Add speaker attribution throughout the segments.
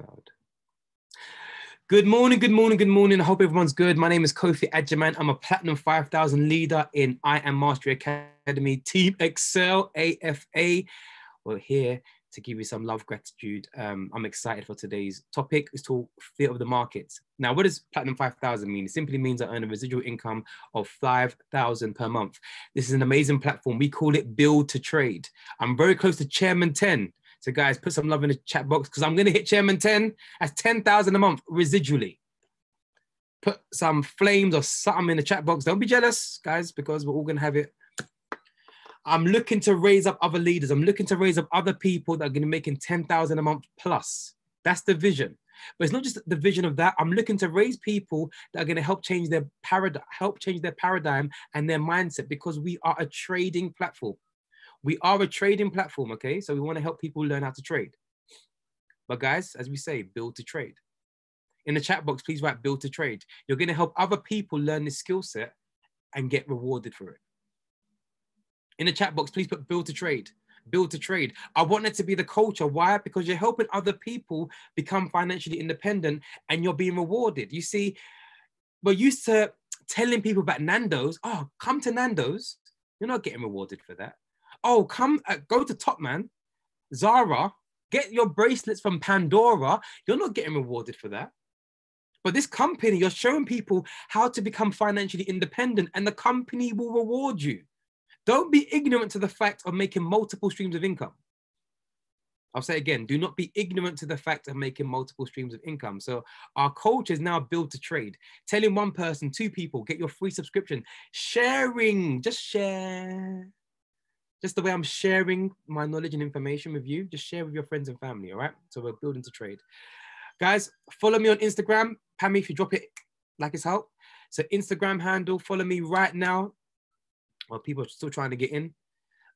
Speaker 1: Proud. Good morning, good morning, good morning. I hope everyone's good. My name is Kofi Agyemang. I'm a Platinum 5000 leader in I Am Mastery Academy, Team Excel, AFA. We're here to give you some love, gratitude. I'm excited for today's topic. It's called Fear of the Markets. Now, what does Platinum 5000 mean? It simply means I earn a residual income of 5,000 per month. This is an amazing platform. We call it Build to Trade. I'm very close to Chairman 10. So guys, put some love in the chat box because I'm going to hit Chairman 10 at 10,000 a month residually. Put some flames or something in the chat box. Don't be jealous, guys, because we're all going to have it. I'm looking to raise up other leaders. I'm looking to raise up other people that are going to be making 10,000 a month plus. That's the vision. But it's not just the vision of that. I'm looking to raise people that are going to help change their paradigm and their mindset, because we are a trading platform. We are a trading platform, okay? So we want to help people learn how to trade. But guys, as we say, build to trade. In the chat box, please write build to trade. You're going to help other people learn this skill set and get rewarded for it. In the chat box, please put build to trade. Build to trade. I want it to be the culture. Why? Because you're helping other people become financially independent and you're being rewarded. You see, we're used to telling people about Nando's. Oh, come to Nando's. You're not getting rewarded for that. Oh, go to Topman, Zara, get your bracelets from Pandora. You're not getting rewarded for that. But this company, you're showing people how to become financially independent, and the company will reward you. Don't be ignorant to the fact of making multiple streams of income. I'll say again, do not be ignorant to the fact of making multiple streams of income. So our culture is now built to trade. Telling one person, two people, get your free subscription. Sharing, just share. Just the way I'm sharing my knowledge and information with you, just share with your friends and family, all right? So we're building to trade. Guys, follow me on Instagram. Pammy, if you drop it like it's hot. So Instagram handle, follow me right now. Well, people are still trying to get in.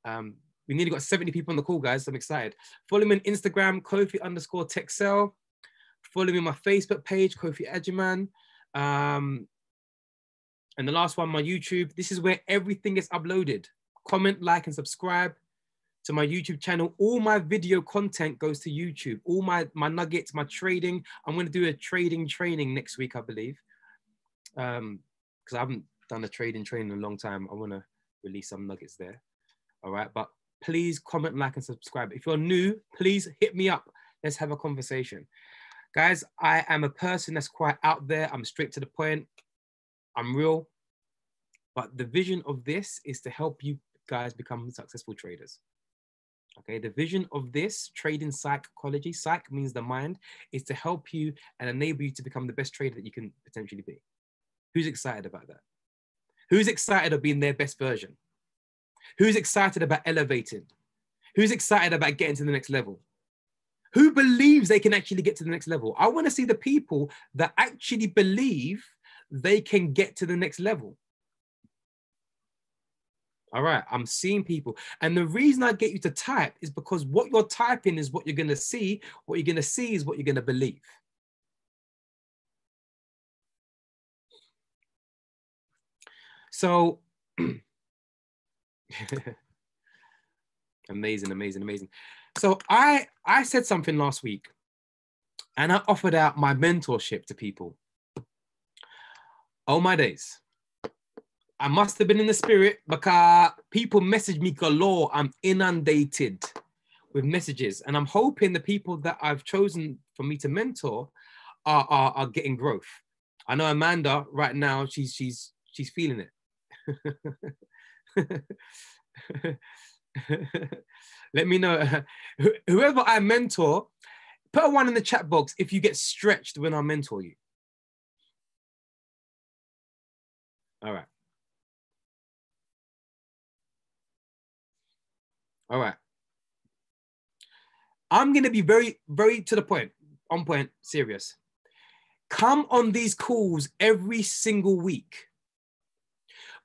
Speaker 1: We nearly got 70 people on the call, guys. So I'm excited. Follow me on Instagram, Kofi_Texel. Follow me on my Facebook page, Kofi Agyemang. And the last one, my YouTube. This is where everything is uploaded. Comment, like, and subscribe to my YouTube channel. All my video content goes to YouTube. All my nuggets, my trading. I'm going to do a trading training next week, I believe. Because I haven't done a trading training in a long time. I want to release some nuggets there. All right. But please comment, like, and subscribe. If you're new, please hit me up. Let's have a conversation. Guys, I am a person that's quite out there. I'm straight to the point. I'm real. But the vision of this is to help you guys become successful traders. Okay, the vision of this trading psychology, psych means the mind, is to help you and enable you to become the best trader that you can potentially be. Who's excited about that? Who's excited of being their best version? Who's excited about elevating? Who's excited about getting to the next level? Who believes they can actually get to the next level? I want to see the people that actually believe they can get to the next level. All right, I'm seeing people. And the reason I get you to type is because what you're typing is what you're going to see. What you're going to see is what you're going to believe. So, amazing, amazing, amazing. So I said something last week and I offered out my mentorship to people. Oh my days. I must have been in the spirit because people message me galore. I'm inundated with messages, and I'm hoping the people that I've chosen for me to mentor are getting growth. I know Amanda right now, she's feeling it. Let me know. Whoever I mentor, put a 1 in the chat box if you get stretched when I mentor you. All right. All right. I'm going to be very, very to the point, on point, serious. Come on these calls every single week.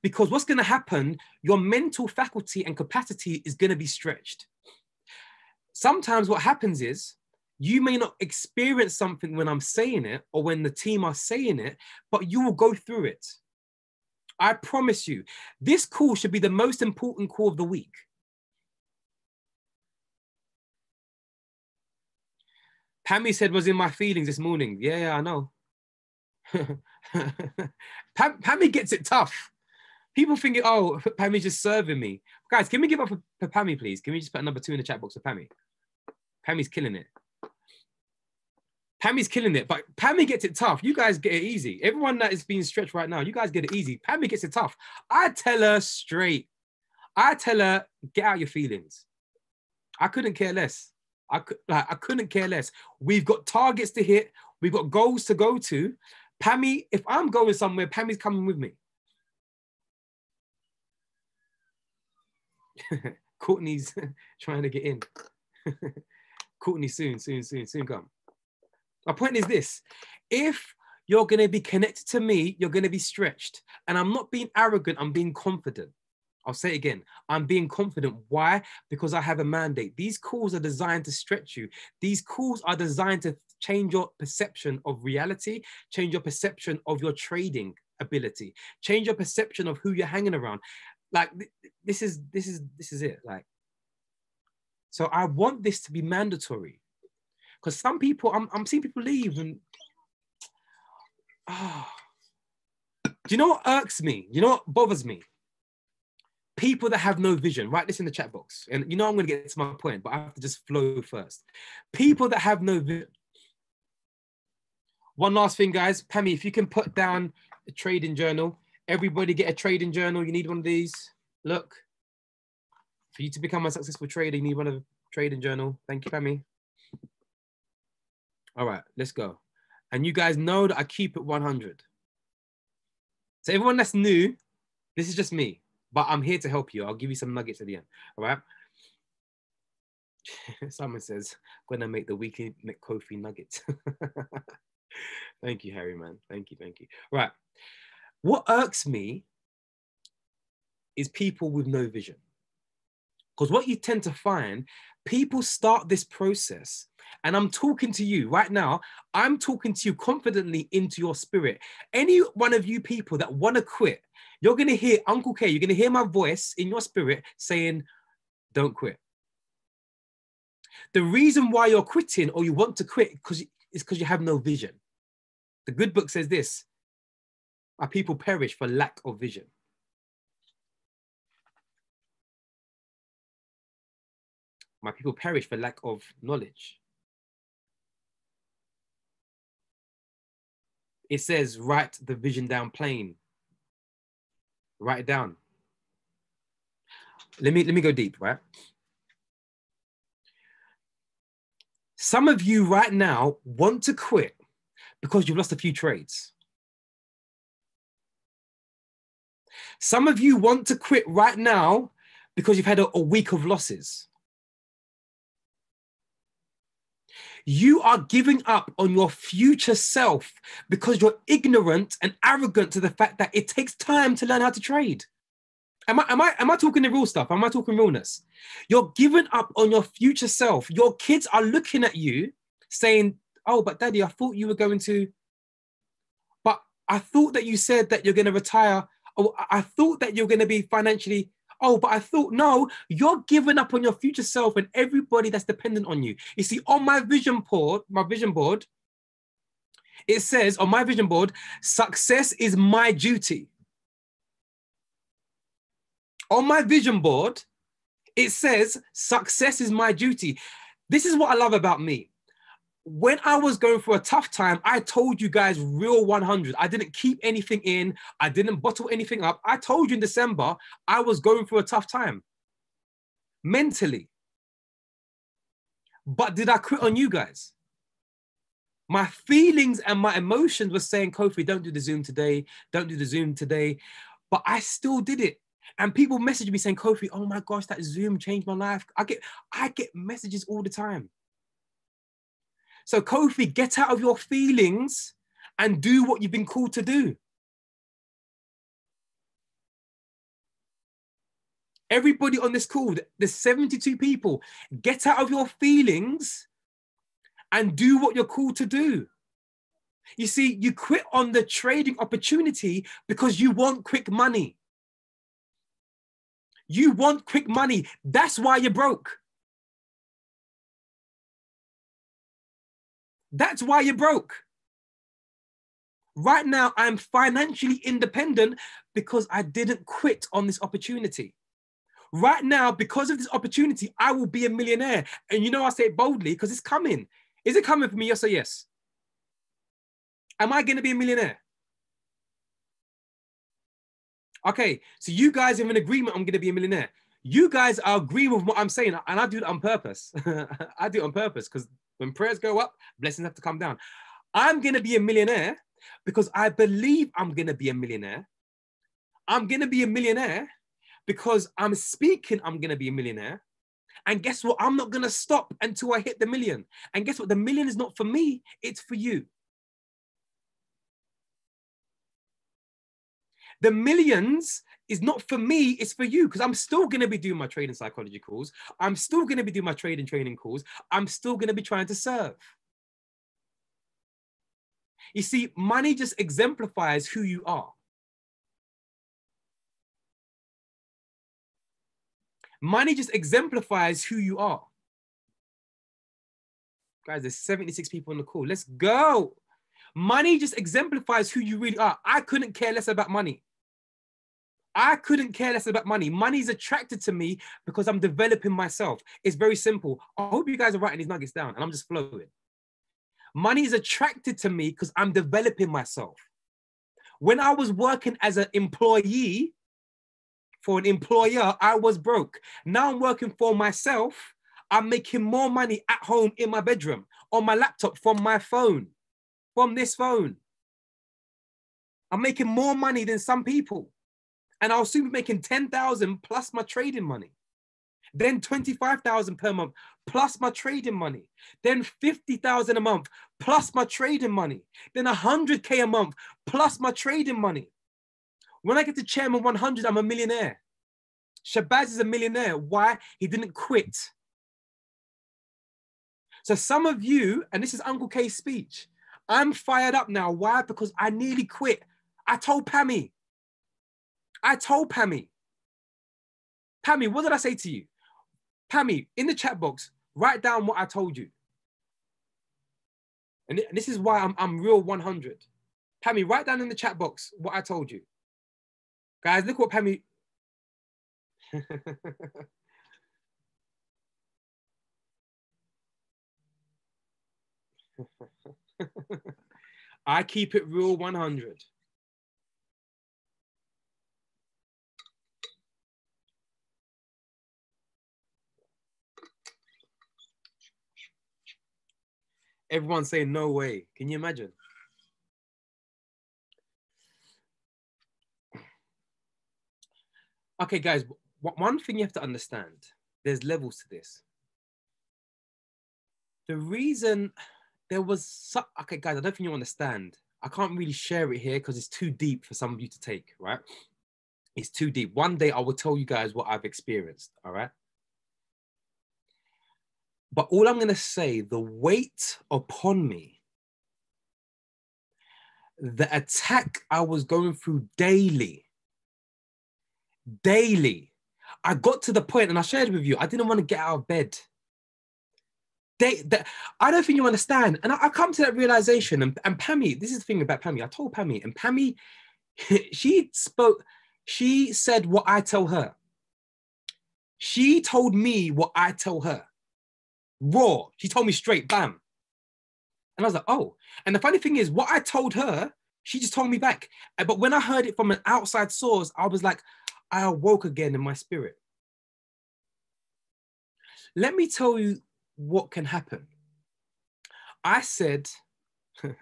Speaker 1: Because what's going to happen, your mental faculty and capacity is going to be stretched. Sometimes what happens is you may not experience something when I'm saying it or when the team are saying it, but you will go through it. I promise you, this call should be the most important call of the week. Pammy said was in my feelings this morning. Yeah, I know. Pammy gets it tough. People think, oh, Pammy's just serving me. Guys, can we give up for Pammy, please? Can we just put a number 2 in the chat box for Pammy? Pammy's killing it. Pammy's killing it, but Pammy gets it tough. You guys get it easy. Everyone that is being stretched right now, you guys get it easy. Pammy gets it tough. I tell her straight. I tell her, get out your feelings. I couldn't care less. I couldn't care less. We've got targets to hit. We've got goals to go to. Pammy, if I'm going somewhere, Pammy's coming with me. Courtney's trying to get in. Courtney, soon come. My point is this. If you're going to be connected to me, you're going to be stretched. And I'm not being arrogant. I'm being confident. I'll say it again. I'm being confident. Why? Because I have a mandate. These calls are designed to stretch you. These calls are designed to change your perception of reality, change your perception of your trading ability, change your perception of who you're hanging around. Like this is it. Like, so I want this to be mandatory, because some people, I'm seeing people leave and do you know what irks me? You know what bothers me? People that have no vision. Write this in the chat box. And you know I'm going to get to my point, but I have to just flow first. People that have no vision. One last thing, guys. Pammy, if you can put down a trading journal. Everybody get a trading journal. You need one of these. Look. For you to become a successful trader, you need one of a trading journal. Thank you, Pammy. All right, let's go. And you guys know that I keep it 100. So everyone that's new, this is just me. But I'm here to help you. I'll give you some nuggets at the end. All right. Someone says, going to make the weekly McCoffee nuggets. Thank you, Harry, man. Thank you. Right. What irks me is people with no vision. Because what you tend to find, people start this process, and I'm talking to you right now. I'm talking to you confidently into your spirit. Any one of you people that want to quit, you're going to hear Uncle K, you're going to hear my voice in your spirit saying, don't quit. The reason why you're quitting or you want to quit is because you have no vision. The good book says this, my people perish for lack of vision. My people perish for lack of knowledge. It says, write the vision down plain. Write it down. Let me go deep, right? Some of you right now want to quit because you've lost a few trades. Some of you want to quit right now because you've had a week of losses. You are giving up on your future self because you're ignorant and arrogant to the fact that it takes time to learn how to trade. Am I talking the real stuff? Am I talking realness? You're giving up on your future self. Your kids are looking at you saying, oh, but daddy, I thought you were going to, but I thought that you said that you're going to retire. Oh, I thought that you're going to be financially, oh, but I thought, no, you're giving up on your future self and everybody that's dependent on you. You see, on my vision board, it says on my vision board, success is my duty. On my vision board, it says success is my duty. This is what I love about me. When I was going through a tough time, I told you guys real 100. I didn't keep anything in. I didn't bottle anything up. I told you in December, I was going through a tough time mentally. But did I quit on you guys? My feelings and my emotions were saying, Kofi, don't do the Zoom today. Don't do the Zoom today. But I still did it. And people message me saying, Kofi, oh my gosh, that Zoom changed my life. I get messages all the time. So Kofi, get out of your feelings and do what you've been called to do. Everybody on this call, there's 72 people, get out of your feelings and do what you're called to do. You see, you quit on the trading opportunity because you want quick money. You want quick money. That's why you're broke. That's why you're broke. Right now, I'm financially independent because I didn't quit on this opportunity. Right now, because of this opportunity, I will be a millionaire. And you know, I say it boldly because it's coming. Is it coming for me? Yes or yes? Am I going to be a millionaire? Okay, so you guys have an agreement I'm going to be a millionaire. You guys are agreeing with what I'm saying, and I do it on purpose. I do it on purpose because when prayers go up, blessings have to come down. I'm going to be a millionaire because I believe I'm going to be a millionaire. I'm going to be a millionaire because I'm speaking I'm going to be a millionaire. And guess what? I'm not going to stop until I hit the million. And guess what? The million is not for me, it's for you. The millions is not for me, it's for you, because I'm still going to be doing my trading psychology calls. I'm still going to be doing my trading training calls. I'm still going to be trying to serve. You see, money just exemplifies who you are. Money just exemplifies who you are. Guys, there's 76 people on the call. Let's go. Money just exemplifies who you really are. I couldn't care less about money. I couldn't care less about money. Money's attracted to me because I'm developing myself. It's very simple. I hope you guys are writing these nuggets down and I'm just flowing. Money is attracted to me because I'm developing myself. When I was working as an employee for an employer, I was broke. Now I'm working for myself. I'm making more money at home in my bedroom, on my laptop, from my phone, from this phone. I'm making more money than some people. And I'll soon be making 10,000 plus my trading money. Then 25,000 per month plus my trading money. Then 50,000 a month plus my trading money. Then 100K a month plus my trading money. When I get to Chairman 100, I'm a millionaire. Shabazz is a millionaire. Why? He didn't quit. So some of you, and this is Uncle K's speech, I'm fired up now. Why? Because I nearly quit. I told Pammy, Pammy, what did I say to you? Pammy, in the chat box, write down what I told you. And this is why I'm real 100. Pammy, write down in the chat box what I told you. Guys, look what Pammy... I keep it real 100. Everyone's saying no way. Can you imagine? Okay, guys, one thing you have to understand, there's levels to this. The reason there was... Okay, guys, I don't think you understand. I can't really share it here because it's too deep for some of you to take, right? It's too deep. One day I will tell you guys what I've experienced, all right? But all I'm going to say, the weight upon me, the attack I was going through daily, I got to the point, and I shared with you, I didn't want to get out of bed. I don't think you understand. And I come to that realization, and Pammy, this is the thing about Pammy. I told Pammy, and Pammy, she said what I tell her. She told me what I tell her. Raw. She told me straight, bam. And I was like, oh. And the funny thing is, what I told her, she just told me back. But when I heard it from an outside source, I was like, I awoke again in my spirit. Let me tell you what can happen. I said, and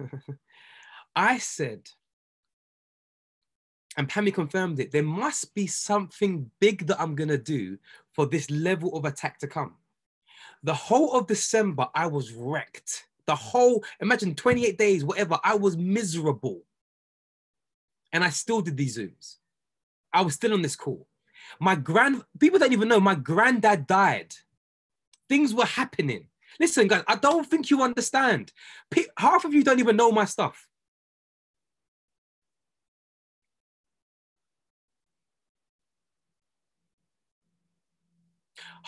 Speaker 1: Pammy confirmed it, there must be something big that I'm going to do for this level of attack to come. The whole of December, I was wrecked. The whole, imagine 28 days, whatever, I was miserable. And I still did these Zooms. I was still on this call. People don't even know, my granddad died. Things were happening. Listen, guys, I don't think you understand. Half of you don't even know my stuff.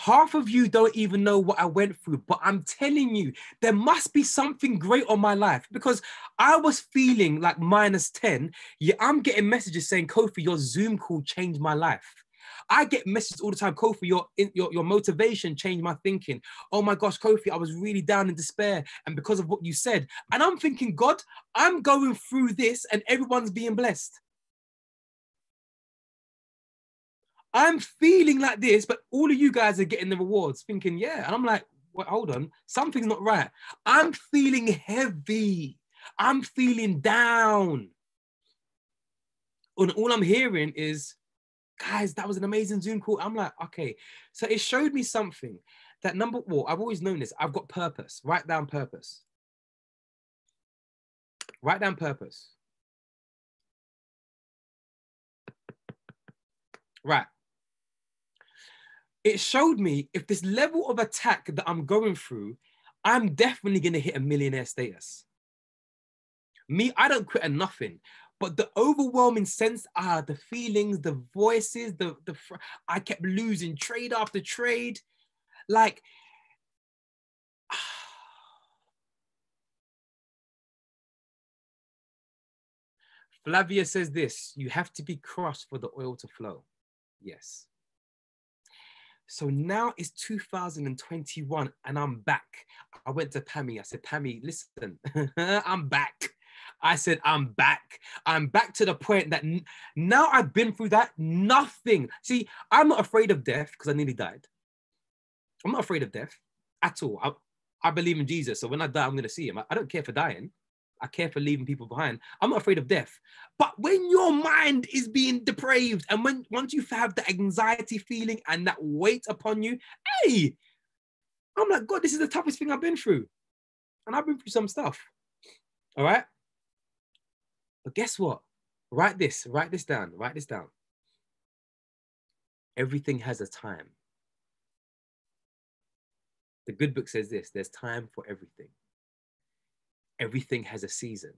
Speaker 1: Half of you don't even know what I went through, but I'm telling you, there must be something great on my life because I was feeling like -10. Yeah, I'm getting messages saying, Kofi, your Zoom call changed my life. I get messages all the time, Kofi, your motivation changed my thinking. Oh my gosh, Kofi, I was really down in despair. And because of what you said, and I'm thinking, God, I'm going through this and everyone's being blessed. I'm feeling like this, but all of you guys are getting the rewards, thinking, yeah. And I'm like, well, hold on, something's not right. I'm feeling heavy. I'm feeling down. And all I'm hearing is, guys, that was an amazing Zoom call. I'm like, okay. So it showed me something that number one, I've always known this. I've got purpose. Write down purpose. Write down purpose. Right. It showed me if this level of attack that I'm going through, I'm definitely going to hit a millionaire status. Me, I don't quit at nothing. But the overwhelming sense, the feelings, the voices, I kept losing trade after trade. Like, Flavia says this, you have to be crushed for the oil to flow. Yes. So now it's 2021 and I'm back. I went to Pammy. I said, Pammy, listen, I'm back. I said, I'm back. I'm back to the point that now I've been through that, nothing. See, I'm not afraid of death because I nearly died. I'm not afraid of death at all. I believe in Jesus. So when I die, I'm going to see him. I don't care for dying. I care for leaving people behind. I'm not afraid of death. But when your mind is being depraved and once you have the anxiety feeling and that weight upon you, hey, I'm like, God, this is the toughest thing I've been through. And I've been through some stuff. All right. But guess what? Write this down. Write this down. Everything has a time. The good book says this, there's time for everything. Everything has a season.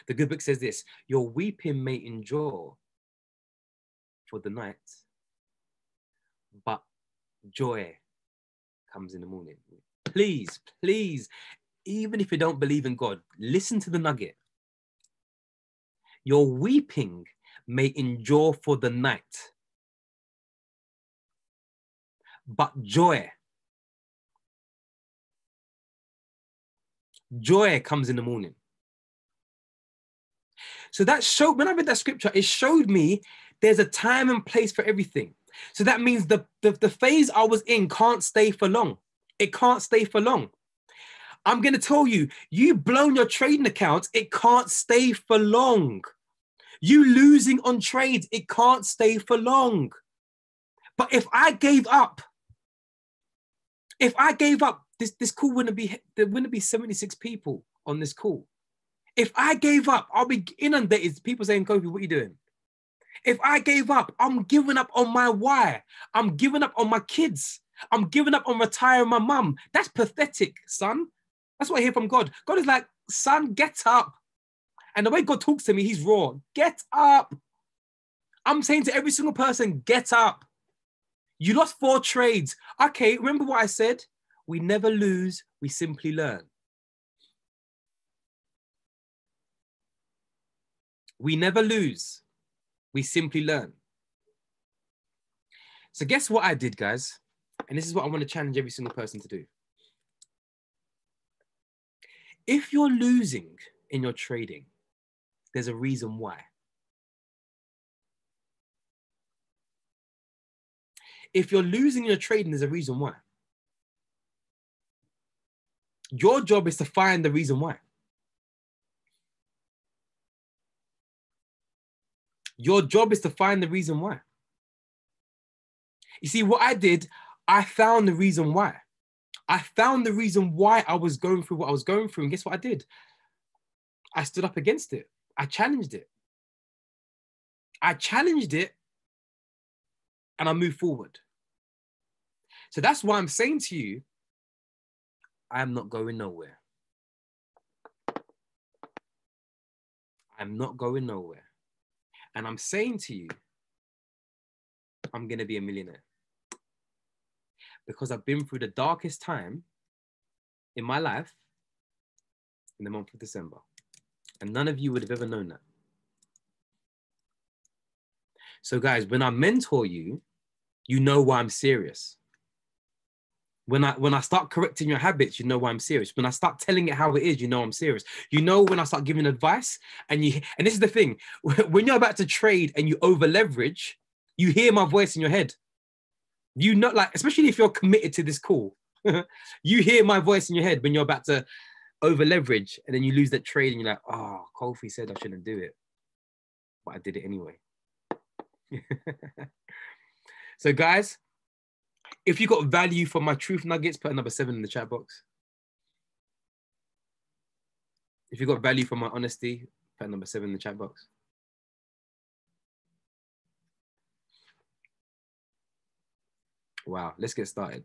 Speaker 1: The good book says this, your weeping may endure for the night, but joy comes in the morning. Please, please, even if you don't believe in God, listen to the nugget. Your weeping may endure for the night, but joy comes in the morning. So that showed, when I read that scripture, it showed me there's a time and place for everything. So that means the phase I was in can't stay for long. It can't stay for long. I'm going to tell you, you've blown your trading accounts. It can't stay for long. You losing on trades, it can't stay for long. But if I gave up, this call there wouldn't be 76 people on this call. If I gave up, I'll be inundated. People saying, Kofi, what are you doing? If I gave up, I'm giving up on my why. I'm giving up on my kids. I'm giving up on retiring my mum. That's pathetic, son. That's what I hear from God. God is like, son, get up. And the way God talks to me, he's raw. Get up. I'm saying to every single person, get up. You lost 4 trades. Okay, remember what I said? We never lose, we simply learn. We never lose, we simply learn. So guess what I did, guys? And this is what I want to challenge every single person to do. If you're losing in your trading, there's a reason why. If you're losing in your trading, there's a reason why. Your job is to find the reason why. Your job is to find the reason why. You see, what I did, I found the reason why. I found the reason why I was going through what I was going through. And guess what I did? I stood up against it. I challenged it. And I moved forward. So that's why I'm saying to you, I'm not going nowhere. I'm not going nowhere. And I'm saying to you, I'm going to be a millionaire. because I've been through the darkest time in my life in the month of December. And none of you would have ever known that. So guys, when I mentor you, you know why I'm serious. When I start correcting your habits, you know why I'm serious. When I start telling it how it is, you know I'm serious. You know when I start giving advice, and this is the thing, when you're about to trade and you over leverage, you hear my voice in your head. You know, like, especially if you're committed to this call, you hear my voice in your head when you're about to over leverage, and then you lose that trade and you're like, oh, Kofi said I shouldn't do it, but I did it anyway. So guys, if you got value from my truth nuggets, put a number 7 in the chat box. If you got value from my honesty, put a number 7 in the chat box. Wow, let's get started.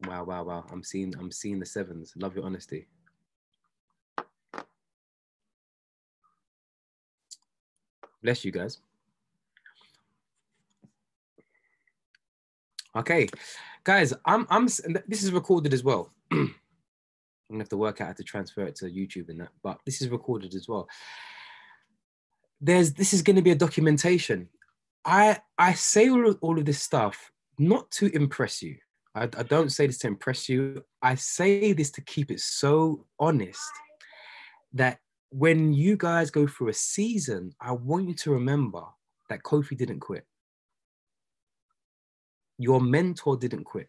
Speaker 1: Wow. I'm seeing the 7s. Love your honesty. Bless you guys. Okay, guys, this is recorded as well. I'm gonna have to work out how to transfer it to YouTube and that, but this is recorded as well. This is going to be a documentation. I say all of this stuff not to impress you. I don't say this to impress you. I say this to keep it so honest that when you guys go through a season, I want you to remember that Kofi didn't quit. Your mentor didn't quit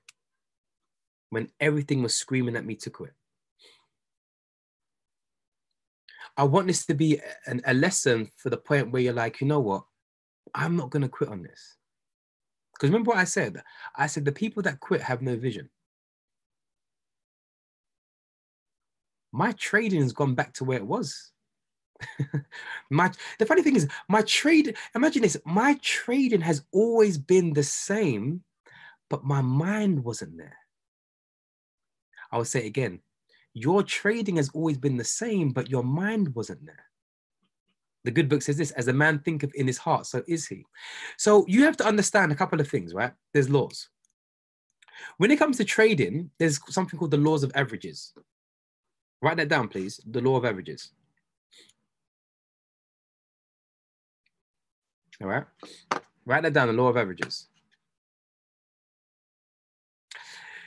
Speaker 1: when everything was screaming at me to quit. I want this to be a lesson for the point where you're like, you know what? I'm not going to quit on this. Because remember what I said? I said the people that quit have no vision. My trading has gone back to where it was. The funny thing is, imagine this, my trading has always been the same, but my mind wasn't there. I will say it again. Your trading has always been the same, but your mind wasn't there. The good book says this, as a man thinketh in his heart, so is he. So you have to understand a couple of things, right? There's laws. When it comes to trading, there's something called the laws of averages. Write that down, please. The law of averages. All right. Write that down, the law of averages.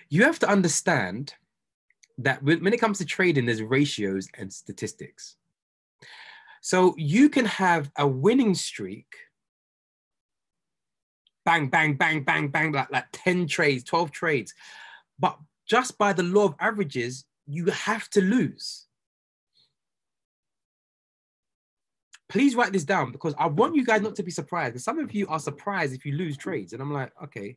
Speaker 1: You have to understand that when it comes to trading, there's ratios and statistics. So you can have a winning streak, bang, bang, bang, bang, bang, like 10 trades, 12 trades. But just by the law of averages, you have to lose. Please write this down because I want you guys not to be surprised. Because some of you are surprised if you lose trades. And I'm like, okay.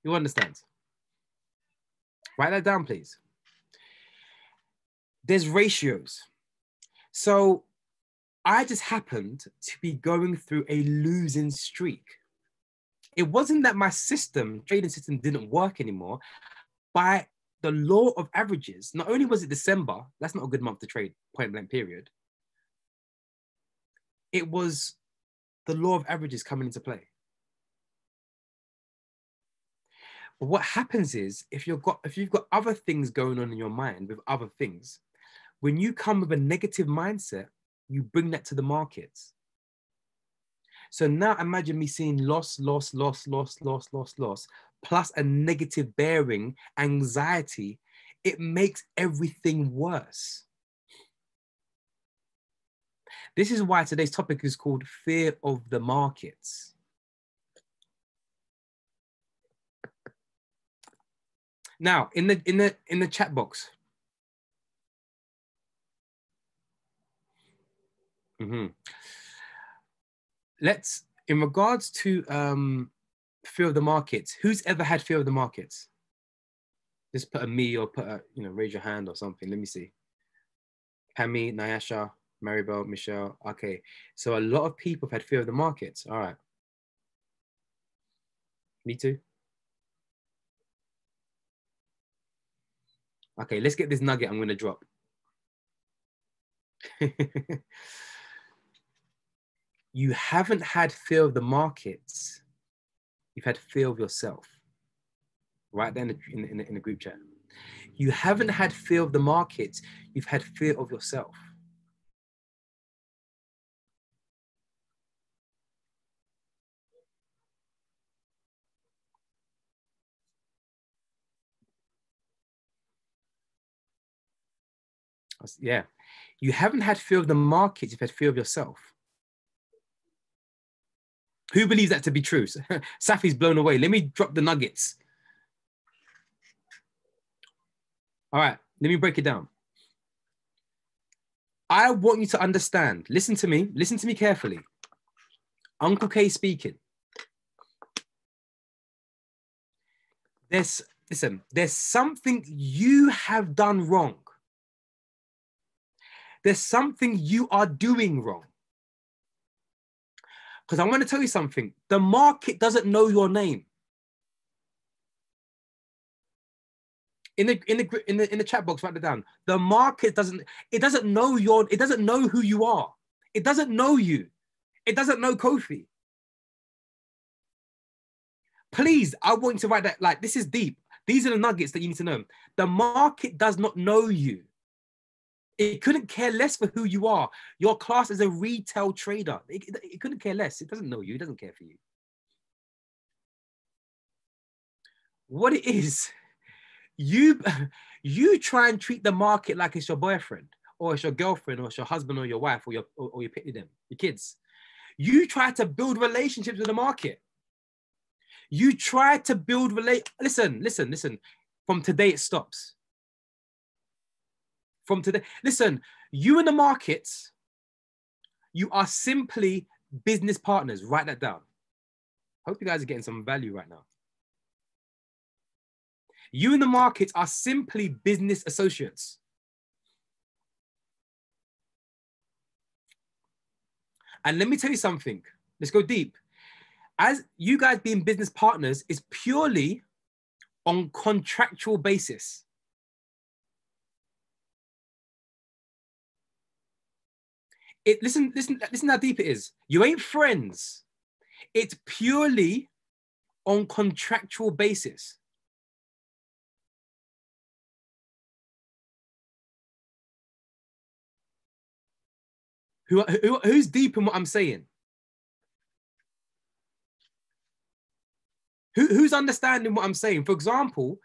Speaker 1: You understand? Write that down, please. There's ratios. So I just happened to be going through a losing streak. It wasn't that my trading system didn't work anymore. By the law of averages, not only was it December, that's not a good month to trade, point blank period. It was the law of averages coming into play. But what happens is if you've got other things going on in your mind with other things, when you come with a negative mindset, you bring that to the markets. So now imagine me seeing loss, plus a negative bearing, anxiety. It makes everything worse. This is why today's topic is called fear of the markets. Now, in the chat box. Let's, in regards to fear of the markets, who's ever had fear of the markets? Just put a me or put a, raise your hand or something. Let me see. Pammy, Nyasha, Maribel, Michelle. Okay. So a lot of people have had fear of the markets. All right. Me too. Okay, let's get this nugget I'm going to drop. You haven't had fear of the markets. You've had fear of yourself. Right there in the group chat. You haven't had fear of the markets. You've had fear of yourself. Yeah. You haven't had fear of the markets. You've had fear of yourself. Who believes that to be true? Safi's blown away. Let me drop the nuggets. All right, let me break it down. I want you to understand. Listen to me carefully. Uncle K speaking. There's something you have done wrong. There's something you are doing wrong. Because I want to tell you something. The market doesn't know your name. In the chat box, write it down. The market doesn't know who you are. It doesn't know you. It doesn't know Kofi. Please, I want you to write that. Like, this is deep. These are the nuggets that you need to know. The market does not know you. It couldn't care less for who you are. Your class is a retail trader. It couldn't care less. It doesn't know you. It doesn't care for you. What it is, you try and treat the market like it's your boyfriend or it's your girlfriend or it's your husband or your wife or your pity them, your kids. You try to build relationships with the market. You try to build listen. From today it stops. From today, listen, you and the markets, you are simply business partners. Write that down. Hope you guys are getting some value right now. You and the markets are simply business associates. And let me tell you something. Let's go deep. As you guys being business partners is purely on contractual basis. Listen how deep it is. You ain't friends. It's purely on contractual basis. Who's deep in what I'm saying? Who's understanding what I'm saying? For example,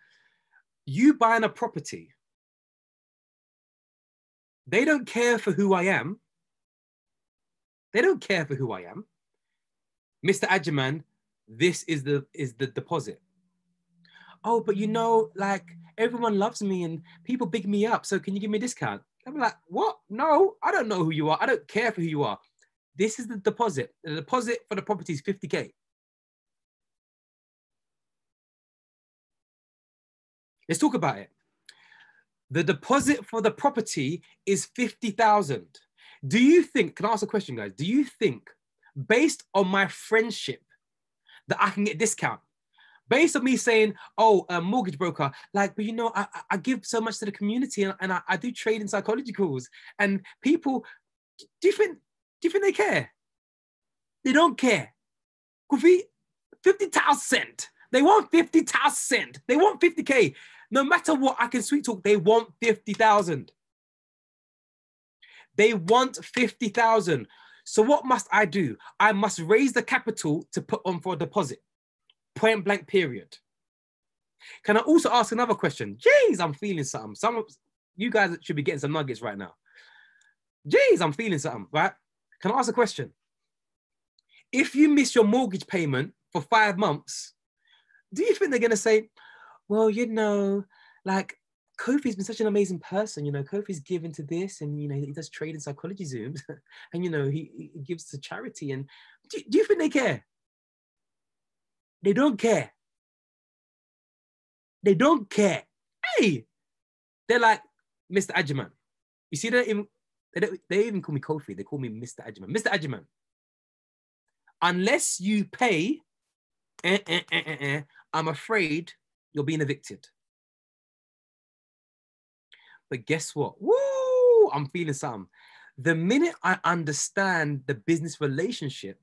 Speaker 1: you buying a property. They don't care for who I am. They don't care for who I am. Mr. Adjaman, this is the deposit. Oh, but you know, like everyone loves me and people big me up. So can you give me a discount? I'm like, what? No, I don't know who you are. I don't care for who you are. This is the deposit. The deposit for the property is 50K. Let's talk about it. The deposit for the property is 50,000. Do you think, can I ask a question, guys? Do you think, based on my friendship, that I can get a discount? Based on me saying, oh, a mortgage broker, like, but you know, I give so much to the community and I do trade in psychology calls. And people, do you think they care? They don't care. Kofi, 50,000. They want 50,000. They want 50K. No matter what, I can sweet talk. They want 50,000. They want 50,000. So what must I do? I must raise the capital to put on for a deposit. Point blank period. Can I also ask another question? Jeez, I'm feeling something. Some of you guys should be getting some nuggets right now. Jeez, I'm feeling something, right? Can I ask a question? If you miss your mortgage payment for 5 months, do you think they're going to say, well, you know, like Kofi's been such an amazing person, you know, Kofi's given to this and, you know, he does trade in psychology Zooms and, you know, he gives to charity. And do you think they care? They don't care. They don't care. Hey, they're like, Mr. Adjaman. You see, they even call me Kofi. They call me Mr. Adjaman. Mr. Adjaman, unless you pay I'm afraid you're being evicted. But guess what? Woo! I'm feeling something. The minute I understand the business relationship,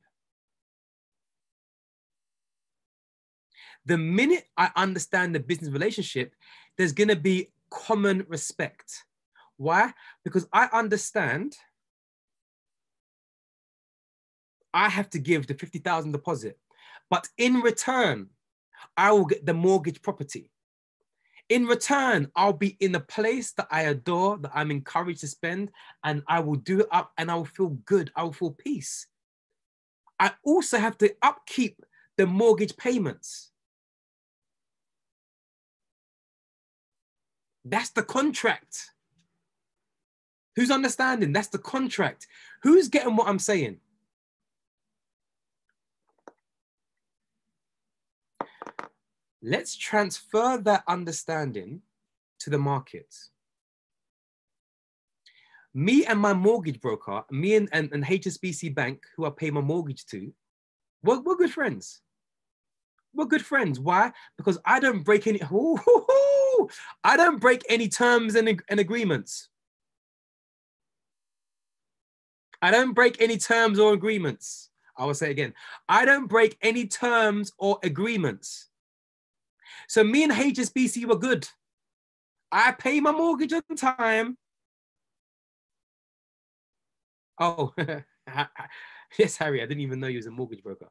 Speaker 1: there's going to be common respect. Why? Because I understand I have to give the 50,000 deposit, but in return, I will get the mortgage property. In return, I'll be in a place that I adore, that I'm encouraged to spend, and I will do it up and I will feel good. I will feel peace. I also have to upkeep the mortgage payments. That's the contract. Who's understanding? That's the contract. Who's getting what I'm saying? Let's transfer that understanding to the markets. Me and my mortgage broker, me and HSBC Bank, who I pay my mortgage to, we're good friends. We're good friends. Why? Because I don't break any, I don't break any terms and agreements. I don't break any terms or agreements. I will say it again. I don't break any terms or agreements. So me and HSBC were good. I pay my mortgage on time. Oh, yes, Harry, I didn't even know you was a mortgage broker.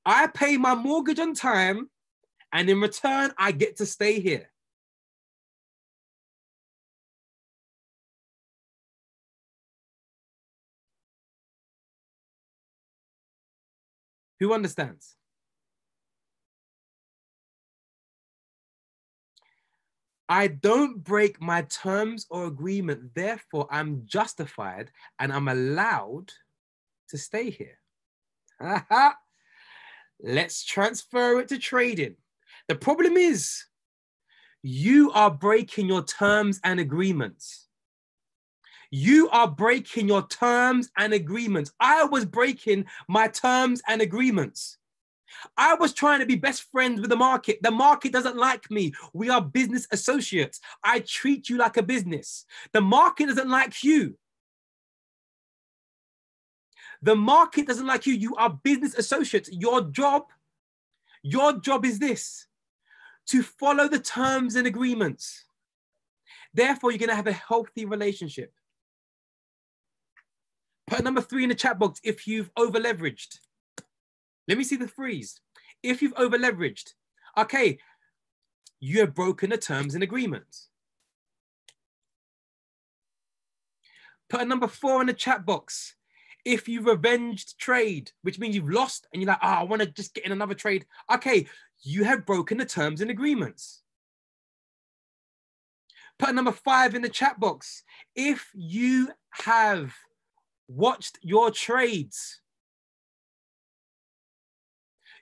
Speaker 1: I pay my mortgage on time, and in return, I get to stay here. Who understands? I don't break my terms or agreement. Therefore, I'm justified and I'm allowed to stay here. Let's transfer it to trading. The problem is you are breaking your terms and agreements. You are breaking your terms and agreements. I was breaking my terms and agreements. I was trying to be best friends with the market. The market doesn't like me. We are business associates. I treat you like a business. The market doesn't like you. The market doesn't like you. You are business associates. Your job is this, to follow the terms and agreements. Therefore, you're going to have a healthy relationship. Put number 3 in the chat box if you've over leveraged. Let me see the freeze. If you've over leveraged, okay, you have broken the terms and agreements. Put a number 4 in the chat box if you've revenged trade, which means you've lost and you're like, I want to just get in another trade. Okay, you have broken the terms and agreements. Put a number 5 in the chat box if you have watched your trades.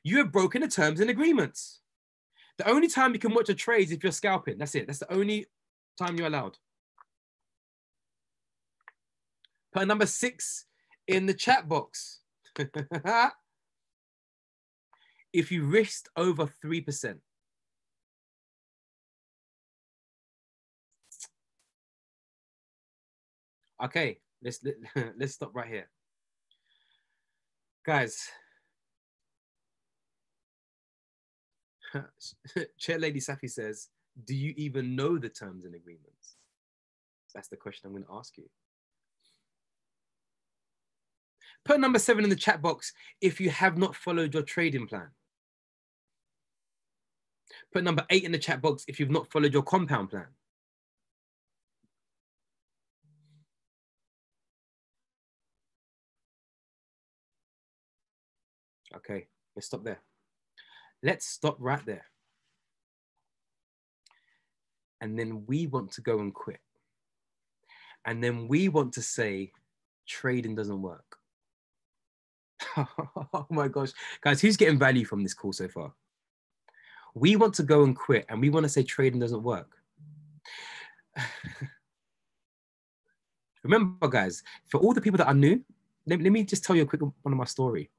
Speaker 1: You have broken the terms and agreements. The only time you can watch a trade is if you're scalping. That's it. That's the only time you're allowed. Put a number 6 in the chat box. If you risked over 3%. Okay, let's stop right here. Guys, Chair Lady Safi says, do you even know the terms and agreements? That's the question I'm going to ask you. Put number 7 in the chat box if you have not followed your trading plan. Put number 8 in the chat box if you've not followed your compound plan. Okay, let's stop there. Let's stop right there. And then we want to go and quit. And then we want to say trading doesn't work. Oh my gosh. Guys, who's getting value from this call so far? We want to go and quit and we want to say trading doesn't work. Remember, guys, for all the people that are new, let me just tell you a quick one of my story.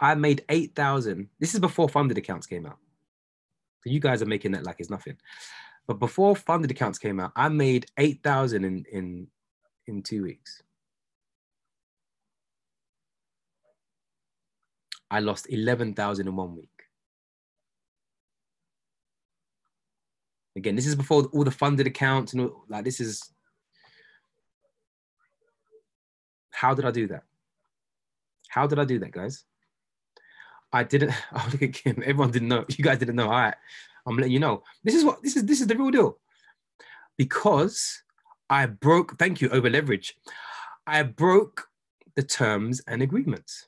Speaker 1: I made 8,000. This is before funded accounts came out. So you guys are making that like it's nothing. But before funded accounts came out, I made 8,000 in 2 weeks. I lost 11,000 in 1 week. Again, this is before all the funded accounts and all, like this is. How did I do that? How did I do that, guys? I didn't. Oh, look at Kim. Everyone didn't know. You guys didn't know. All right, I'm letting you know. This is the real deal. Because I broke. Thank you. Over leverage. I broke the terms and agreements.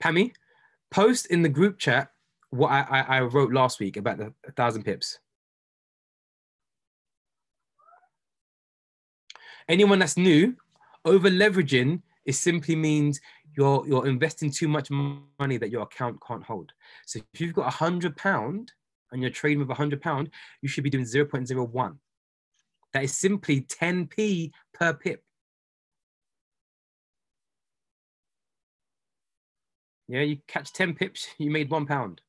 Speaker 1: Pammy, post in the group chat what I wrote last week about the 1,000 pips. Anyone that's new, over leveraging is simply means you're investing too much money that your account can't hold. So if you've got £100 and you're trading with £100, you should be doing 0.01. That is simply 10p per pip. Yeah, you catch 10 pips, you made £1.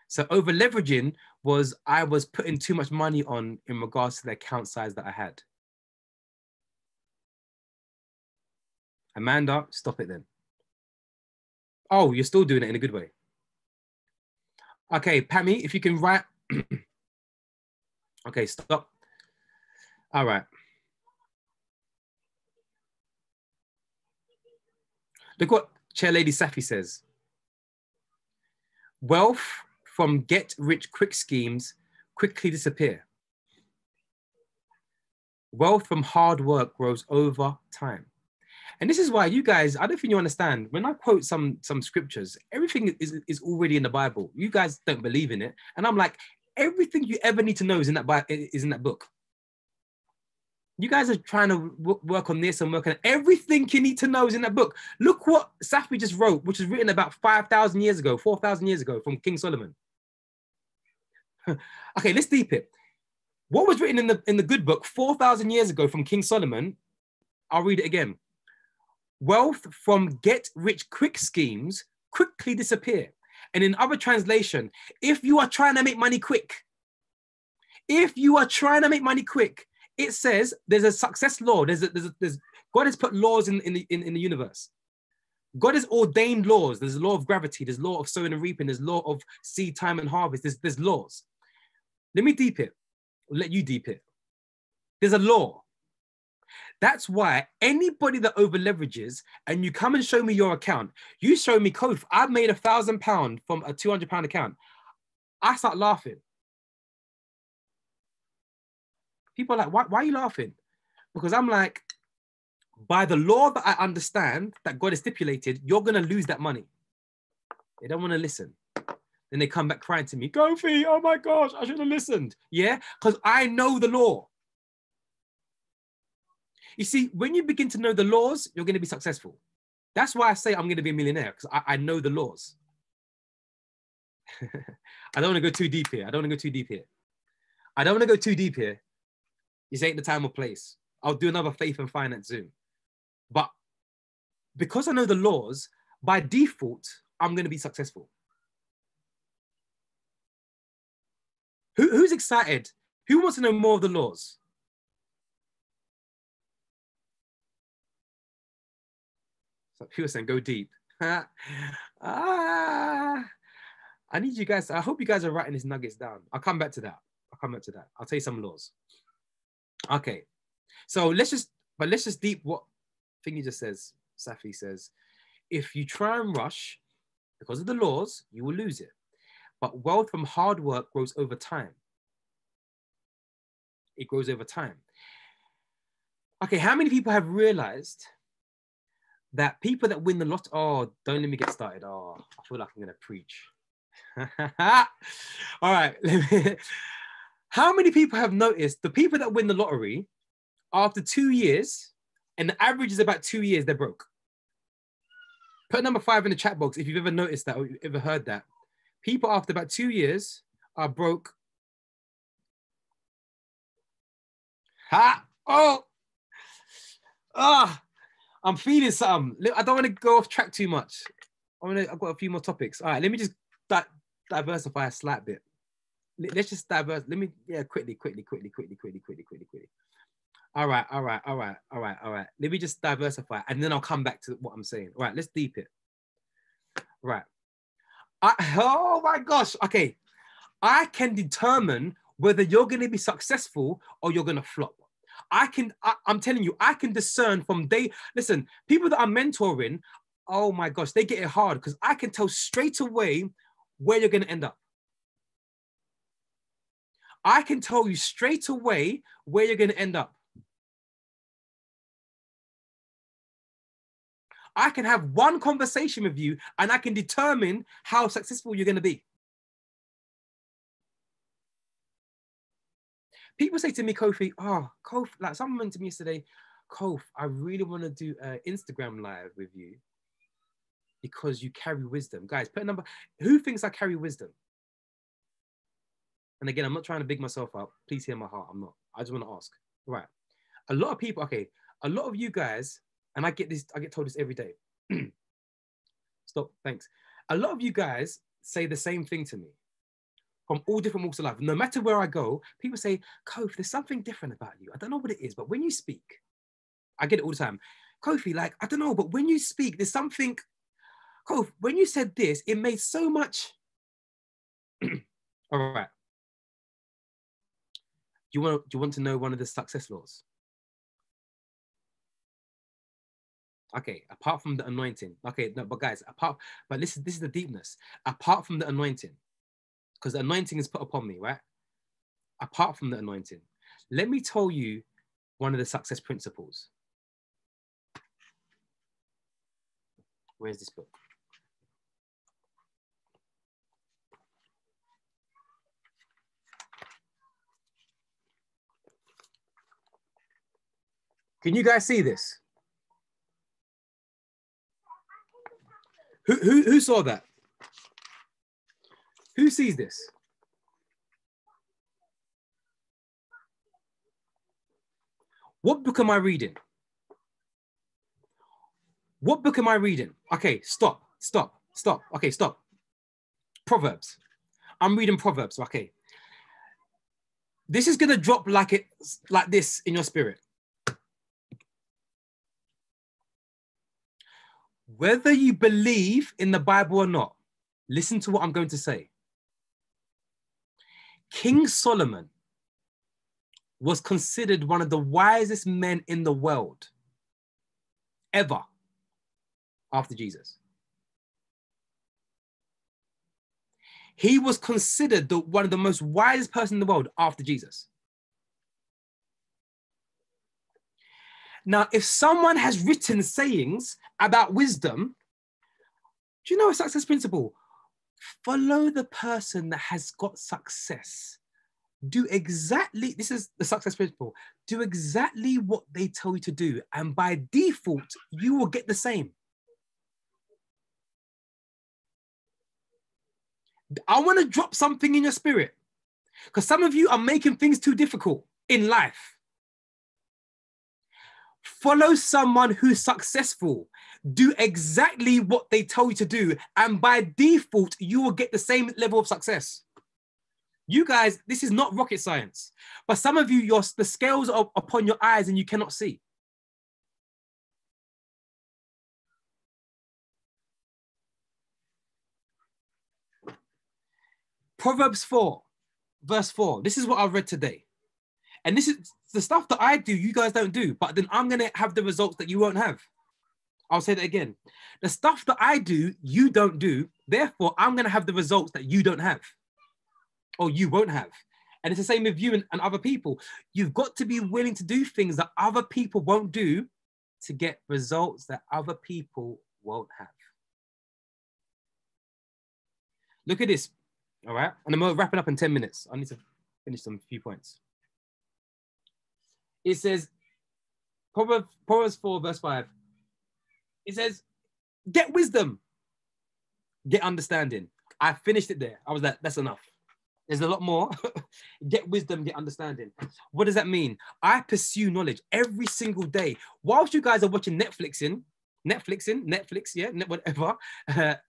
Speaker 1: So over leveraging was I was putting too much money on in regards to the account size that I had. Amanda, stop it then. Oh, you're still doing it in a good way. Okay, Pammy, if you can write. Okay, stop. All right. Look what Chair Lady Safi says. Wealth from get-rich-quick schemes quickly disappear. Wealth from hard work grows over time. And this is why you guys, I don't think you understand. When I quote some scriptures, everything is already in the Bible. You guys don't believe in it. And I'm like, everything you ever need to know is in that book. You guys are trying to work on this and work on everything you need to know is in that book. Look what Safi just wrote, which was written about 5,000 years ago, 4,000 years ago from King Solomon. Okay, let's deep it. What was written in the good book 4,000 years ago from King Solomon? I'll read it again. Wealth from get-rich-quick schemes quickly disappear. And in other translation, if you are trying to make money quick, it says there's a success law. There's God has put laws in the universe. God has ordained laws. There's a law of gravity. There's law of sowing and reaping. There's law of seed time and harvest. There's laws. Let me deep it. I'll let you deep it. There's a law. That's why anybody that over leverages and you come and show me your account, you show me, Kof, I've made £1,000 from a £200 account. I start laughing. People are like, why are you laughing? Because I'm like, by the law that I understand that God has stipulated, you're going to lose that money. They don't want to listen. Then they come back crying to me, Kofi, oh my gosh, I should have listened. Yeah, because I know the law. You see, when you begin to know the laws, you're going to be successful. That's why I say I'm going to be a millionaire, because I know the laws. I don't want to go too deep here. This ain't the time or place. I'll do another faith and finance Zoom. But because I know the laws, by default, I'm going to be successful. Who's excited? Who wants to know more of the laws? So people are saying, go deep. I need you guys, I hope you guys are writing these nuggets down. I'll come back to that. I'll tell you some laws. Okay. So let's just deep what Thingy just says. Safi says, if you try and rush because of the laws, you will lose it. But wealth from hard work grows over time. It grows over time. Okay, how many people have realized that people that win the lottery, oh, don't let me get started. Oh, I feel like I'm going to preach. All right. How many people have noticed the people that win the lottery after 2 years, and the average is about 2 years, they're broke? Put number 5 in the chat box if you've ever noticed that or you've ever heard that. People after about 2 years are broke. Ha! Oh! Ah, I'm feeling something. I don't want to go off track too much. I've got a few more topics. All right, let me just diversify a slight bit. Let's just diverse. Let me, yeah, quickly. All right. Let me just diversify, and then I'll come back to what I'm saying. All right, let's deep it. Right. Oh my gosh. Okay. I can determine whether you're going to be successful or you're going to flop. I'm telling you, I can discern from listen, people that I'm mentoring, oh my gosh, they get it hard because I can tell straight away where you're going to end up. I can tell you straight away where you're going to end up. I can have one conversation with you and I can determine how successful you're going to be. People say to me, Kofi, Kof, like someone went to me yesterday, Kof, I really want to do an Instagram live with you because you carry wisdom. Guys, put a number. Who thinks I carry wisdom? And again, I'm not trying to big myself up. Please hear my heart. I'm not. I just want to ask. Right. A lot of people, okay, a lot of you guys, and I get told this every day. Stop, thanks. A lot of you guys say the same thing to me from all different walks of life. No matter where I go, people say, Kofi, there's something different about you. I don't know what it is, but when you speak, I get it all the time. Kofi, like, I don't know, but when you speak, there's something, Kofi, when you said this, it made so much. All right. Do you want to know one of the success laws? Okay, apart from the anointing. Okay, no, but guys, but this is the deepness. Apart from the anointing, because the anointing is put upon me, right? Apart from the anointing, let me tell you one of the success principles. Where's this book? Can you guys see this? Who saw that? Who sees this? What book am I reading? What book am I reading? Okay, stop. Okay, stop. Proverbs. I'm reading Proverbs. Okay. This is gonna drop like this in your spirit. Whether you believe in the Bible or not, listen to what I'm going to say. King Solomon was considered one of the wisest men in the world ever after Jesus. He was considered one of the most wisest person in the world after Jesus. Now, if someone has written sayings about wisdom, do you know a success principle? Follow the person that has got success. Do exactly, this is the success principle, do exactly what they tell you to do. And by default, you will get the same. I want to drop something in your spirit because some of you are making things too difficult in life. Follow someone who's successful. Do exactly what they tell you to do. And by default, you will get the same level of success. You guys, this is not rocket science. But some of you, the scales are upon your eyes and you cannot see. Proverbs 4, verse 4. This is what I've read today. And this is the stuff that I do, you guys don't do. But then I'm going to have the results that you won't have. I'll say that again. The stuff that I do, you don't do. Therefore, I'm going to have the results that you don't have. Or you won't have. And it's the same with you and other people. You've got to be willing to do things that other people won't do to get results that other people won't have. Look at this. All right. And I'm going to wrap it up in 10 minutes. I need to finish some few points. It says, Proverbs 4, verse 5. It says, get wisdom, get understanding. I finished it there. I was like, that's enough. There's a lot more. Get wisdom, get understanding. What does that mean? I pursue knowledge every single day. Whilst you guys are watching Netflix, yeah, whatever,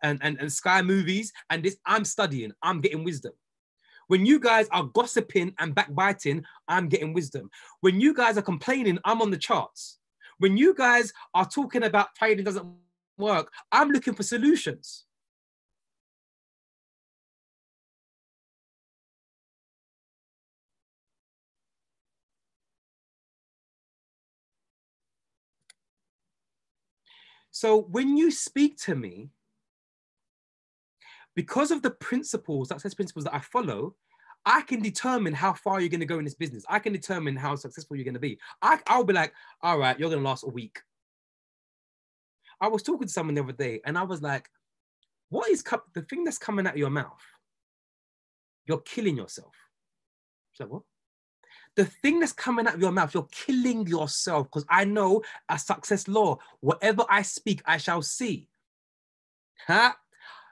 Speaker 1: and Sky movies, and this, I'm studying, I'm getting wisdom. When you guys are gossiping and backbiting, I'm getting wisdom. When you guys are complaining, I'm on the charts. When you guys are talking about trading doesn't work, I'm looking for solutions. So when you speak to me, because of the principles, success principles that I follow, I can determine how far you're going to go in this business. I can determine how successful you're going to be. I'll be like, all right, you're going to last a week. I was talking to someone the other day and I was like, what is the thing that's coming out of your mouth? You're killing yourself. She's like, what? The thing that's coming out of your mouth, you're killing yourself, because I know a success law. Whatever I speak, I shall see. Huh?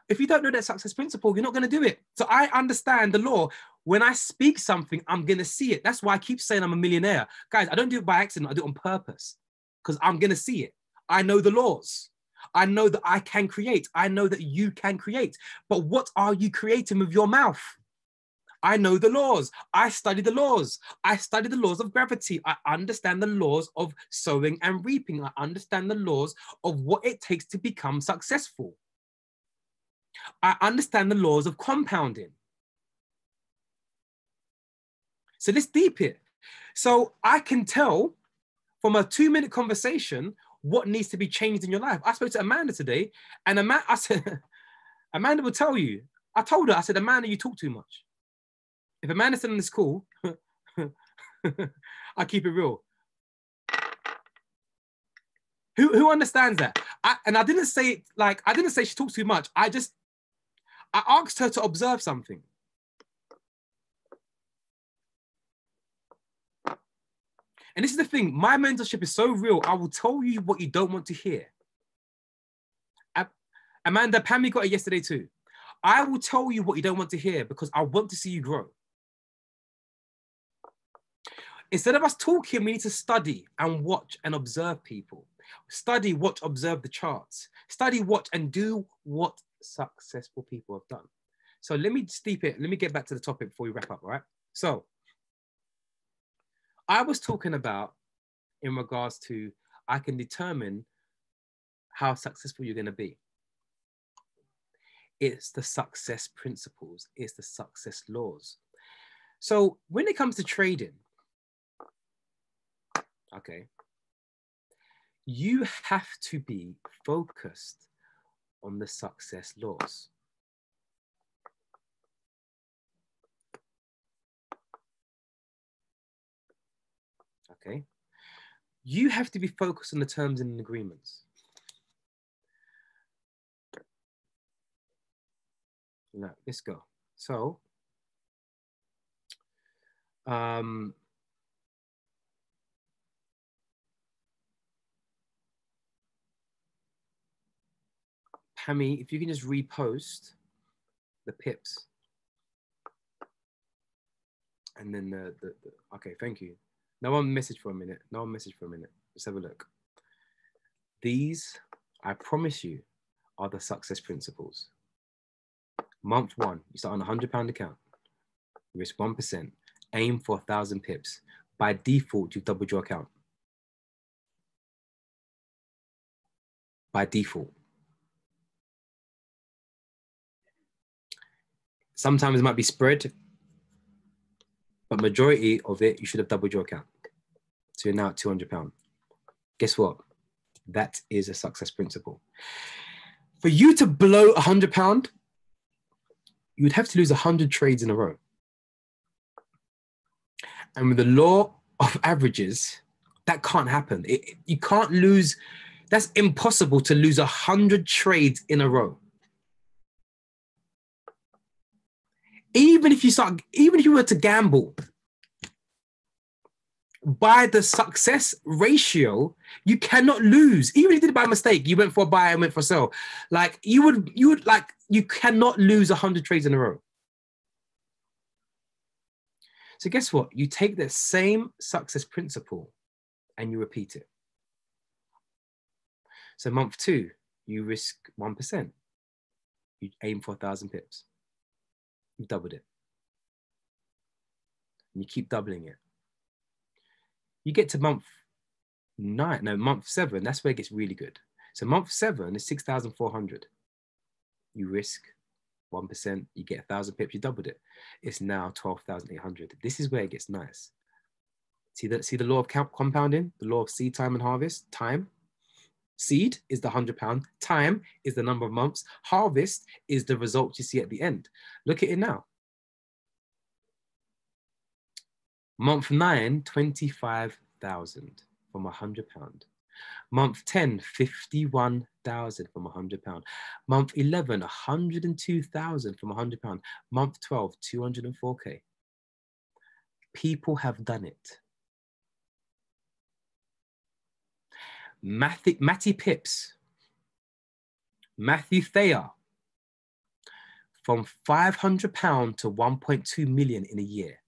Speaker 1: If you don't know that success principle, you're not going to do it. So I understand the law. When I speak something, I'm going to see it. That's why I keep saying I'm a millionaire. Guys, I don't do it by accident. I do it on purpose, because I'm going to see it. I know the laws. I know that I can create. I know that you can create. But what are you creating with your mouth? I know the laws. I study the laws. I study the laws of gravity. I understand the laws of sowing and reaping. I understand the laws of what it takes to become successful. I understand the laws of compounding. So let's deep it. So I can tell from a 2-minute conversation what needs to be changed in your life. I spoke to Amanda today, and I said, Amanda will tell you. I told her, I said, Amanda, you talk too much. If Amanda's still on this call, I keep it real. Who understands that? I didn't say I didn't say she talks too much. I asked her to observe something. And this is the thing, my mentorship is so real. I will tell you what you don't want to hear. Amanda, Pammy got it yesterday too. I will tell you what you don't want to hear because I want to see you grow. Instead of us talking, we need to study and watch and observe people. Study, watch, observe the charts. Study, watch, and do what successful people have done. So let me steep it. Let me get back to the topic before we wrap up, all right? So I was talking about in regards to I can determine how successful you're going to be. It's the success principles. It's the success laws. So when it comes to trading, okay, you have to be focused on the success laws. Okay, you have to be focused on the terms and agreements. Now, let's go. So, Pammy, if you can just repost the pips. And then okay, thank you. No one message for a minute. No one message for a minute. Let's have a look. These, I promise you, are the success principles. Month 1, you start on a £100 account. Risk 1%. Aim for 1,000 pips. By default, you've doubled your account. By default. Sometimes it might be spread, but majority of it, you should have doubled your account. So you're now at £200. Guess what? That is a success principle. For you to blow £100, you would have to lose 100 trades in a row. And with the law of averages, that can't happen. You can't lose. That's impossible to lose 100 trades in a row. Even if you were to gamble, by the success ratio, you cannot lose. Even if you did it by mistake, you went for a buy and went for a sell. Like you cannot lose 100 trades in a row. So guess what? You take the same success principle and you repeat it. So month 2, you risk 1%. You aim for 1,000 pips. You've doubled it. And you keep doubling it. You get to month 7, that's where it gets really good. So month 7 is 6,400. You risk 1%, you get 1,000 pips, you doubled it. It's now 12,800. This is where it gets nice. See the law of compounding, the law of seed time and harvest. Time, seed is the £100, time is the number of months, harvest is the results you see at the end. Look at it now. Month 9, 25,000 from £100. Month 10, 51,000 from £100. Month 11, 102,000 from £100. Month 12, 204K. People have done it. Matty Pips, Matthew Thayer, from £500 to 1.2 million in a year.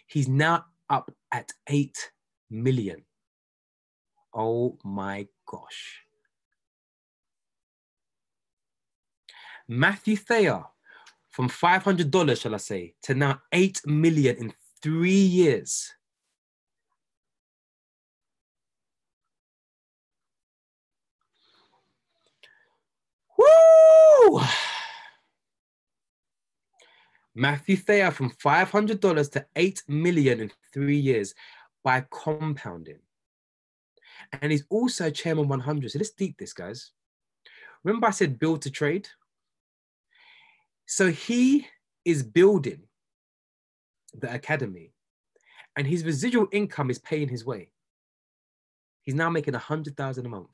Speaker 1: He's now up at 8 million. Oh my gosh. Matthew Thayer, from $500, shall I say, to now 8 million in 3 years. Woo! Matthew Thayer from $500 to 8 million in 3 years by compounding. And he's also Chairman 100. So let's deep this, guys. Remember I said build to trade? So he is building the academy and his residual income is paying his way. He's now making 100,000 a month.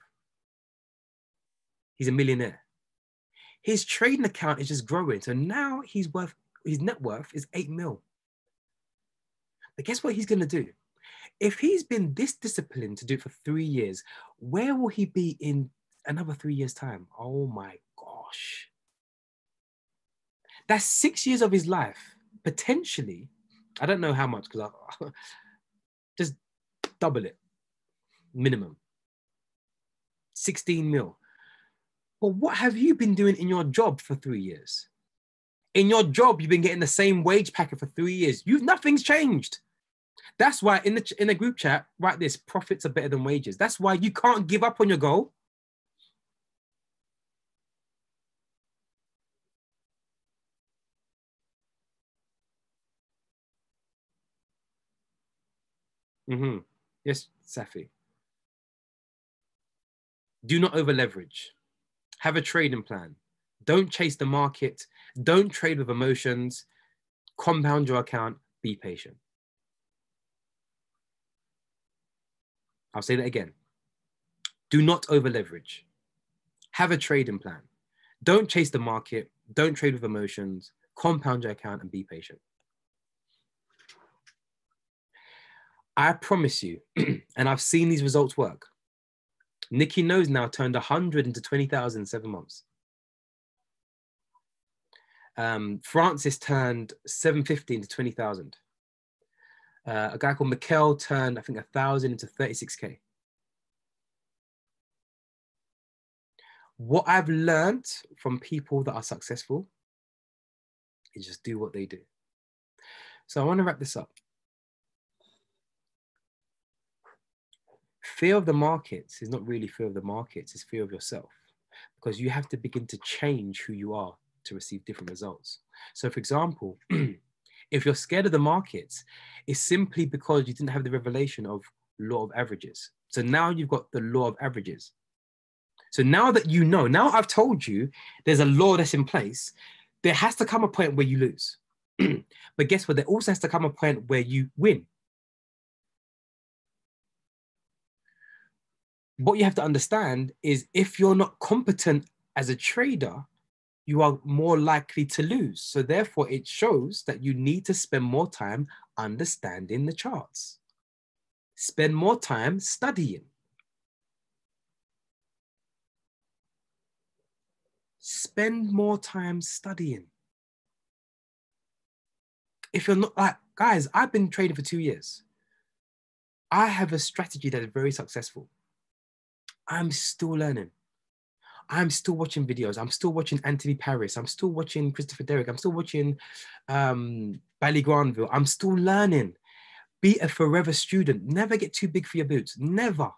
Speaker 1: He's a millionaire. His trading account is just growing. So now his net worth is 8 mil. But guess what he's going to do? If he's been this disciplined to do it for 3 years, where will he be in another 3 years' time? Oh my gosh. That's 6 years of his life, potentially. I don't know how much, because I just double it, minimum. 16 mil. But what have you been doing in your job for 3 years? In your job, you've been getting the same wage packet for 3 years. Nothing's changed. That's why in the group chat, write this: profits are better than wages. That's why you can't give up on your goal. Yes, Safi. Do not over leverage. Have a trading plan. Don't chase the market. Don't trade with emotions. Compound your account. Be patient. I'll say that again. Do not over leverage. Have a trading plan. Don't chase the market. Don't trade with emotions. Compound your account and be patient. I promise you, and I've seen these results work. Nikki Knows now turned 100 into 20,000 in 7 months. Francis turned 750 into 20,000. A guy called Mikkel turned, I think, 1,000 into 36K. What I've learned from people that are successful is just do what they do. So I want to wrap this up. Fear of the markets is not really fear of the markets, it's fear of yourself, because you have to begin to change who you are to receive different results. So for example, if you're scared of the markets, it's simply because you didn't have the revelation of law of averages. So now you've got the law of averages. So now that you know, now I've told you there's a law that's in place, there has to come a point where you lose. But guess what? There also has to come a point where you win. What you have to understand is if you're not competent as a trader, you are more likely to lose. So therefore, it shows that you need to spend more time understanding the charts. Spend more time studying. Spend more time studying. if you're not like, guys, I've been trading for 2 years. I have a strategy that is very successful. I'm still learning. I'm still watching videos. I'm still watching Anthony Paris. I'm still watching Christopher Derrick. I'm still watching Bally Granville. I'm still learning. Be a forever student. Never get too big for your boots. Never.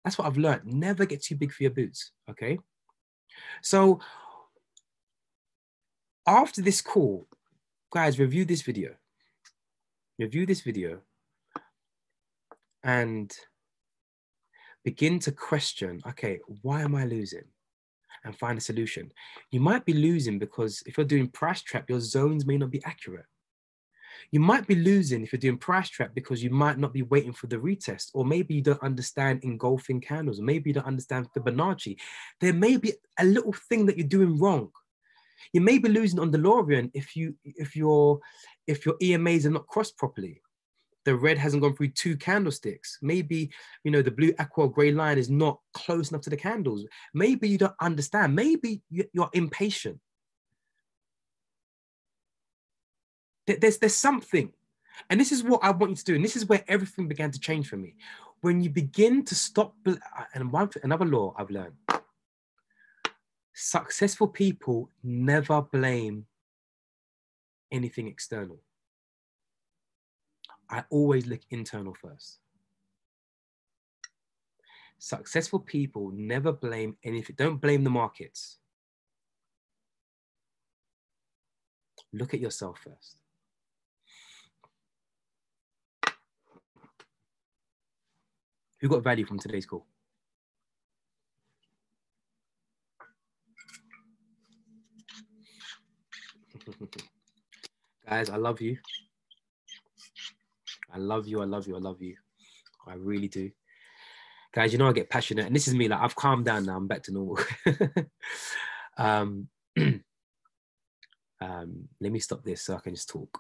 Speaker 1: That's what I've learned. Never get too big for your boots. Okay. So after this call, guys, review this video. Review this video and begin to question, okay, why am I losing? And find a solution. You might be losing because if you're doing price trap, your zones may not be accurate. You might be losing if you're doing price trap because you might not be waiting for the retest, or maybe you don't understand engulfing candles, or maybe you don't understand Fibonacci. There may be a little thing that you're doing wrong. You may be losing on DeLorean if your EMAs are not crossed properly. The red hasn't gone through 2 candlesticks. Maybe, the blue aqua gray line is not close enough to the candles. Maybe you don't understand. Maybe you're impatient. There's something. And this is what I want you to do. And this is where everything began to change for me. When you begin to stop, and another law I've learned, successful people never blame anything external. I always look internal first. Successful people never blame anything. Don't blame the markets. Look at yourself first. Who got value from today's call? Guys, I love you. I love you, I love you, I love you. I really do. Guys, I get passionate, and this is me, like I've calmed down now, I'm back to normal. Let me stop this so I can just talk.